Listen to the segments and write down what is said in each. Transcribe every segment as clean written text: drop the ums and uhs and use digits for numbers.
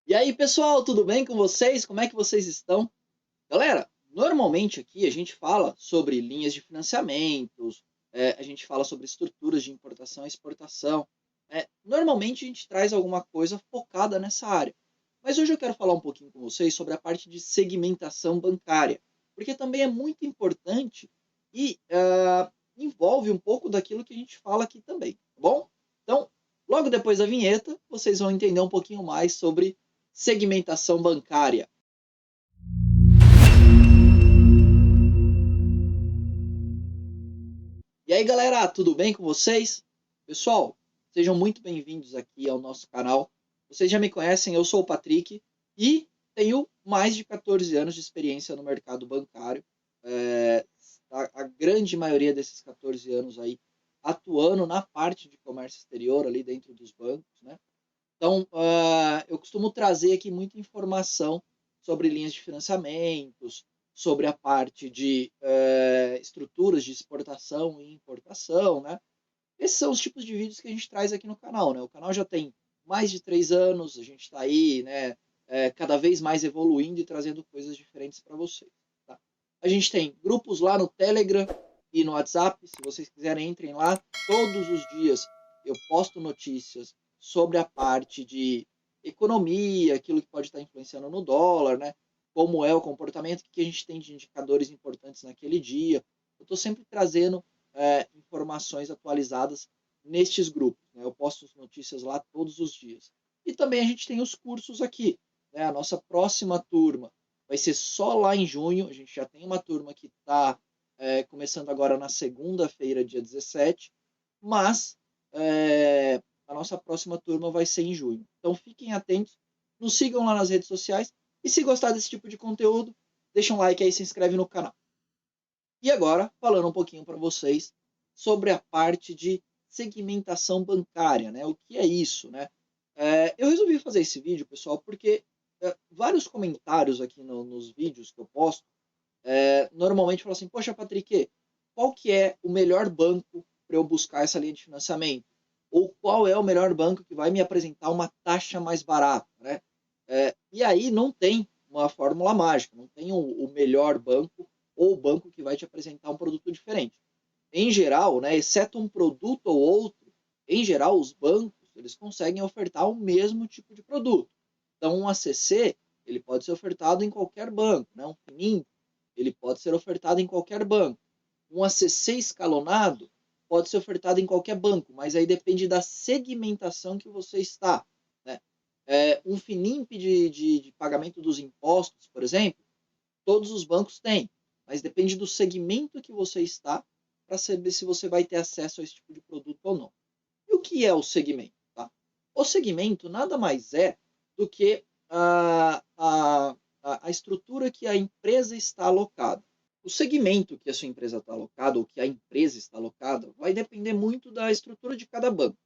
E aí, pessoal, tudo bem com vocês? Como é que vocês estão? Galera, normalmente aqui a gente fala sobre linhas de financiamentos, a gente fala sobre estruturas de importação e exportação. Normalmente a gente traz alguma coisa focada nessa área. Mas hoje eu quero falar um pouquinho com vocês sobre a parte de segmentação bancária, porque também é muito importante e envolve um pouco daquilo que a gente fala aqui também, tá bom? Então, logo depois da vinheta, vocês vão entender um pouquinho mais sobre segmentação bancária. E aí, galera, tudo bem com vocês? Pessoal, sejam muito bem-vindos aqui ao nosso canal. Vocês já me conhecem, eu sou o Patrick e tenho mais de 14 anos de experiência no mercado bancário. É, a grande maioria desses 14 anos aí atuando na parte de comércio exterior ali dentro dos bancos, né? Então, eu costumo trazer aqui muita informação sobre linhas de financiamentos, sobre a parte de estruturas de exportação e importação, né? Esses são os tipos de vídeos que a gente traz aqui no canal, né? O canal já tem mais de 3 anos, a gente está aí, né? Cada vez mais evoluindo e trazendo coisas diferentes para vocês. Tá? A gente tem grupos lá no Telegram e no WhatsApp, se vocês quiserem, entrem lá. Todos os dias eu posto notícias sobre a parte de economia, aquilo que pode estar influenciando no dólar, né? Como é o comportamento, o que a gente tem de indicadores importantes naquele dia. Eu estou sempre trazendo informações atualizadas nestes grupos. Né? Eu posto as notícias lá todos os dias. E também a gente tem os cursos aqui. Né? A nossa próxima turma vai ser só lá em junho. A gente já tem uma turma que está começando agora na segunda-feira, dia 17, mas a nossa próxima turma vai ser em junho. Então fiquem atentos, nos sigam lá nas redes sociais e se gostar desse tipo de conteúdo, deixa um like aí e se inscreve no canal. E agora, falando um pouquinho para vocês sobre a parte de segmentação bancária, né? O que é isso, né? Eu resolvi fazer esse vídeo, pessoal, porque vários comentários aqui nos vídeos que eu posto normalmente falam assim, poxa, Patrick, qual que é o melhor banco para eu buscar essa linha de financiamento? Ou qual é o melhor banco que vai me apresentar uma taxa mais barata, né? E aí não tem uma fórmula mágica, não tem o melhor banco ou o banco que vai te apresentar um produto diferente. Em geral, né, exceto um produto ou outro, em geral os bancos eles conseguem ofertar o mesmo tipo de produto. Então um ACC ele pode ser ofertado em qualquer banco, né? Um FINIM ele pode ser ofertado em qualquer banco. Um ACC escalonado pode ser ofertado em qualquer banco, mas aí depende da segmentação que você está. Né? Um FINIMP de pagamento dos impostos, por exemplo, todos os bancos têm, mas depende do segmento que você está para saber se você vai ter acesso a esse tipo de produto ou não. E o que é o segmento? Tá? O segmento nada mais é do que a estrutura que a empresa está alocada. O segmento que a sua empresa está alocada, ou que a empresa está alocada, vai depender muito da estrutura de cada banco.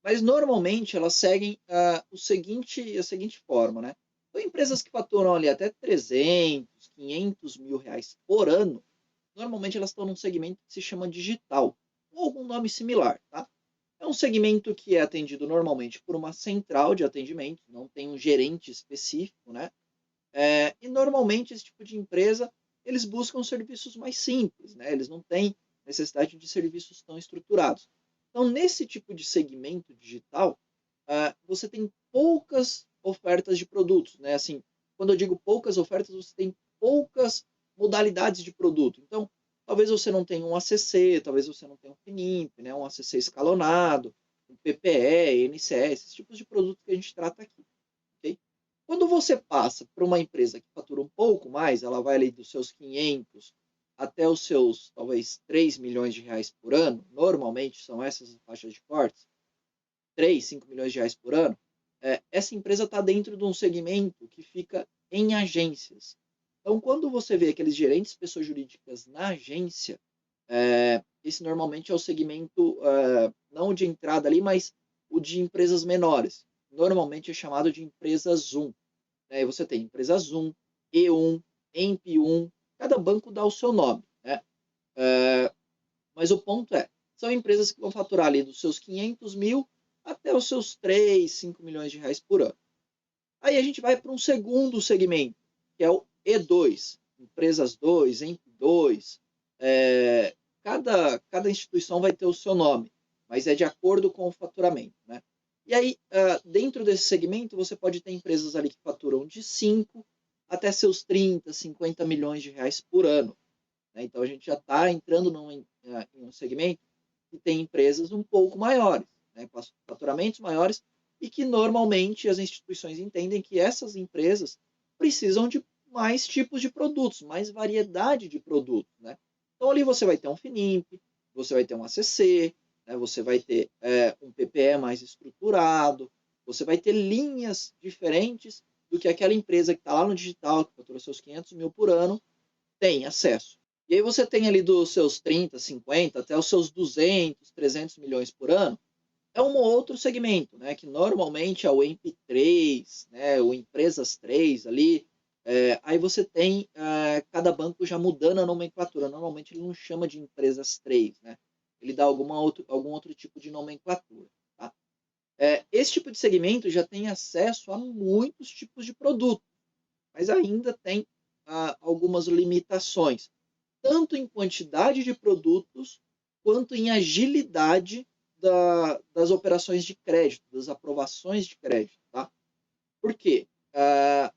Mas normalmente elas seguem a seguinte forma, né? Então, empresas que faturam ali até 300, 500 mil reais por ano, normalmente elas estão num segmento que se chama digital, ou algum nome similar, tá? É um segmento que é atendido normalmente por uma central de atendimento, não tem um gerente específico, né? E normalmente esse tipo de empresa, eles buscam serviços mais simples, né? Eles não têm necessidade de serviços tão estruturados. Então, nesse tipo de segmento digital, você tem poucas ofertas de produtos, né? Assim, quando eu digo poucas ofertas, você tem poucas modalidades de produto. Então, talvez você não tenha um ACC, talvez você não tenha um FINIMP, né? Um ACC escalonado, um PPE, NCS, esses tipos de produtos que a gente trata aqui. Okay? Quando você passa para uma empresa que fatura um pouco mais, ela vai ali dos seus 500 até os seus, talvez, 3 milhões de reais por ano, normalmente são essas as taxas de cortes, 3, 5 milhões de reais por ano, essa empresa está dentro de um segmento que fica em agências. Então, quando você vê aqueles gerentes de pessoas jurídicas na agência, esse normalmente é o segmento, não de entrada ali, mas o de empresas menores. Normalmente é chamado de empresa Zoom. Né? E você tem empresa Zoom, E1, EMP1, cada banco dá o seu nome. Né? Mas o ponto são empresas que vão faturar ali dos seus 500 mil até os seus 3, 5 milhões de reais por ano. Aí a gente vai para um segundo segmento, que é o E2, empresas 2, EMP 2. Cada instituição vai ter o seu nome, mas é de acordo com o faturamento, né? E aí, dentro desse segmento, você pode ter empresas ali que faturam de 5 até seus 30, 50 milhões de reais por ano, né? Então, a gente já está entrando em um segmento que tem empresas um pouco maiores, né? Faturamentos maiores, e que normalmente as instituições entendem que essas empresas precisam de mais tipos de produtos, mais variedade de produtos, né? Então, ali você vai ter um FINIMP, você vai ter um ACC, né? Você vai ter um PPE mais estruturado, você vai ter linhas diferentes do que aquela empresa que está lá no digital, que fatura seus 500 mil por ano, tem acesso. E aí você tem ali dos seus 30, 50, até os seus 200, 300 milhões por ano, é um outro segmento, né, que normalmente é o EMP3, né, o Empresas 3 ali. Aí você tem cada banco já mudando a nomenclatura. Normalmente ele não chama de Empresas 3, né? Ele dá algum outro tipo de nomenclatura. Tá? Esse tipo de segmento já tem acesso a muitos tipos de produtos, mas ainda tem algumas limitações, tanto em quantidade de produtos, quanto em agilidade das operações de crédito, das aprovações de crédito. Tá? Por quê?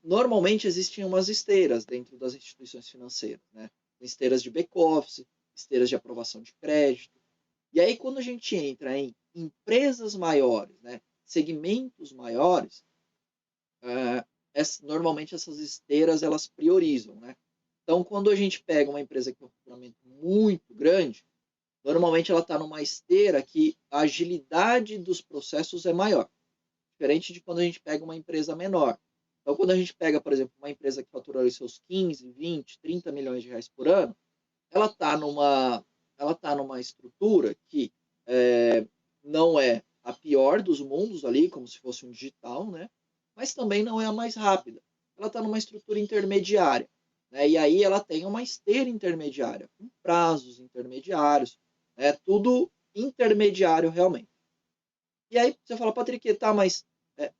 Normalmente existem umas esteiras dentro das instituições financeiras, né? Esteiras de back-office, esteiras de aprovação de crédito. E aí, quando a gente entra em empresas maiores, né, segmentos maiores, normalmente essas esteiras elas priorizam, né? Então, quando a gente pega uma empresa que tem um faturamento muito grande, normalmente ela está numa esteira que a agilidade dos processos é maior, diferente de quando a gente pega uma empresa menor. Então, quando a gente pega, por exemplo, uma empresa que fatura os seus 15, 20, 30 milhões de reais por ano, ela tá numa estrutura que não é a pior dos mundos ali, como se fosse um digital, né? Mas também não é a mais rápida. Ela está numa estrutura intermediária, né? E aí ela tem uma esteira intermediária, com prazos intermediários, né? Tudo intermediário realmente. E aí você fala, Patrick, tá, mas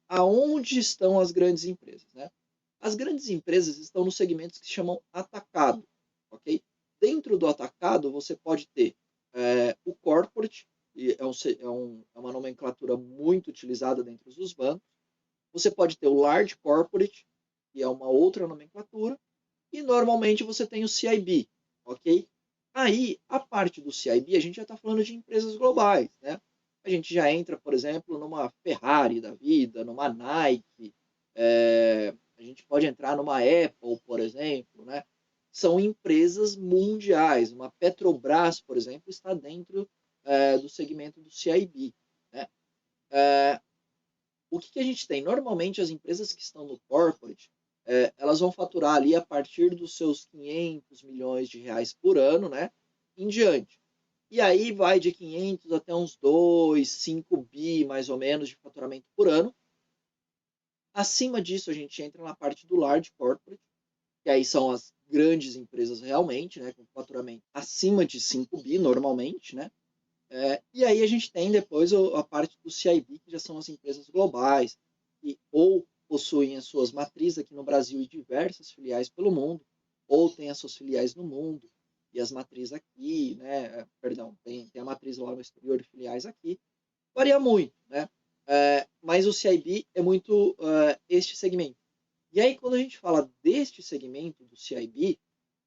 aonde estão as grandes empresas, né? As grandes empresas estão nos segmentos que se chamam atacado, ok? Dentro do atacado, você pode ter o corporate, e é uma nomenclatura muito utilizada dentro dos bancos. Você pode ter o large corporate, que é uma outra nomenclatura, e normalmente você tem o CIB, ok? Aí, a parte do CIB, a gente já está falando de empresas globais, né? A gente já entra, por exemplo, numa Ferrari da vida, numa Nike, a gente pode entrar numa Apple, por exemplo, né? São empresas mundiais. Uma Petrobras, por exemplo, está dentro do segmento do CIB, né? O que a gente tem? Normalmente, as empresas que estão no corporate, elas vão faturar ali a partir dos seus 500 milhões de reais por ano, né? Em diante. E aí vai de 500 até uns 2, 5 bi, mais ou menos, de faturamento por ano. Acima disso, a gente entra na parte do large corporate, que aí são as grandes empresas realmente, né? Com faturamento acima de 5 bi, normalmente, né? E aí a gente tem depois a parte do CIB, que já são as empresas globais, que ou possuem as suas matrizes aqui no Brasil e diversas filiais pelo mundo, ou tem as suas filiais no mundo e as matrizes aqui, né? Perdão, tem a matriz lá no exterior e filiais aqui. Varia muito, né? Mas o CIB é muito este segmento. E aí, quando a gente fala deste segmento do CIB,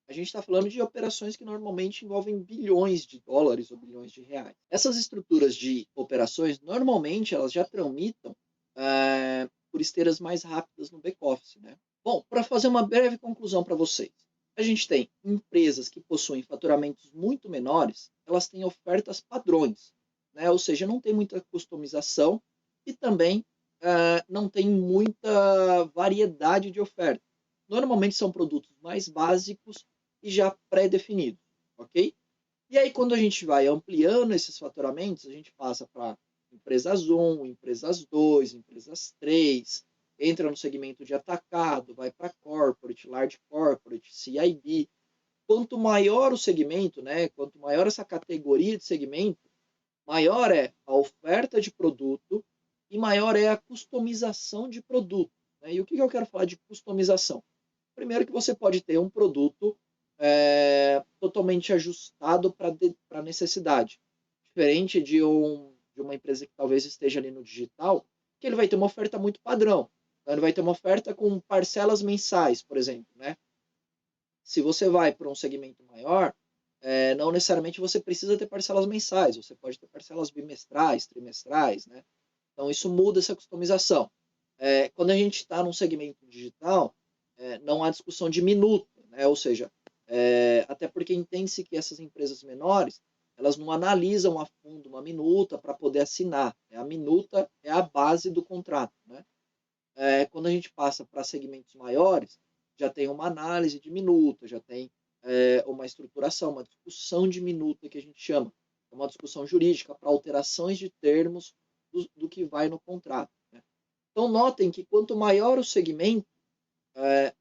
a gente está falando de operações que normalmente envolvem bilhões de dólares ou bilhões de reais. Essas estruturas de operações, normalmente, elas já tramitam por esteiras mais rápidas no back-office, né? Bom, para fazer uma breve conclusão para vocês, a gente tem empresas que possuem faturamentos muito menores, elas têm ofertas padrões, né? Ou seja, não tem muita customização e também não tem muita variedade de oferta. Normalmente são produtos mais básicos e já pré-definidos, ok? E aí, quando a gente vai ampliando esses faturamentos, a gente passa para empresas 1, empresas 2, empresas 3, entra no segmento de atacado, vai para corporate, large corporate, CIB. Quanto maior o segmento, né, quanto maior essa categoria de segmento, maior é a oferta de produto e maior é a customização de produto. né? E o que eu quero falar de customização? Primeiro que você pode ter um produto totalmente ajustado para a necessidade. Diferente de uma empresa que talvez esteja ali no digital, que ele vai ter uma oferta muito padrão. Então, ele vai ter uma oferta com parcelas mensais, por exemplo, né? Se você vai para um segmento maior, não necessariamente você precisa ter parcelas mensais, você pode ter parcelas bimestrais, trimestrais, né? Então, isso muda essa customização. Quando a gente está num segmento digital, não há discussão de minuta, né? Ou seja, até porque entende-se que essas empresas menores, elas não analisam a fundo uma minuta para poder assinar. A minuta é a base do contrato, né? Quando a gente passa para segmentos maiores, já tem uma análise de minuta, já tem uma estruturação, uma discussão de minuta que a gente chama, uma discussão jurídica para alterações de termos do que vai no contrato, né? Então, notem que quanto maior o segmento,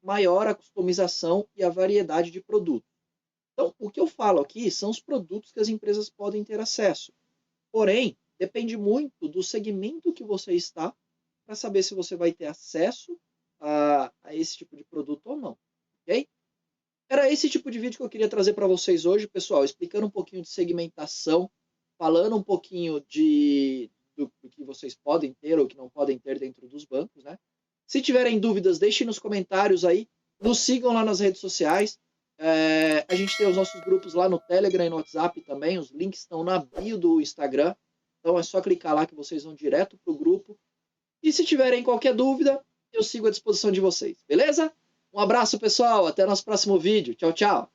maior a customização e a variedade de produtos. Então, o que eu falo aqui são os produtos que as empresas podem ter acesso. Porém, depende muito do segmento que você está para saber se você vai ter acesso a esse tipo de produto ou não, ok? Era esse tipo de vídeo que eu queria trazer para vocês hoje, pessoal, explicando um pouquinho de segmentação, falando um pouquinho do que vocês podem ter ou que não podem ter dentro dos bancos, né? Se tiverem dúvidas, deixem nos comentários aí, nos sigam lá nas redes sociais. A gente tem os nossos grupos lá no Telegram e no WhatsApp também, os links estão na bio do Instagram, então é só clicar lá que vocês vão direto para o grupo. E se tiverem qualquer dúvida, eu sigo à disposição de vocês, beleza? Um abraço, pessoal, até nosso próximo vídeo. Tchau, tchau!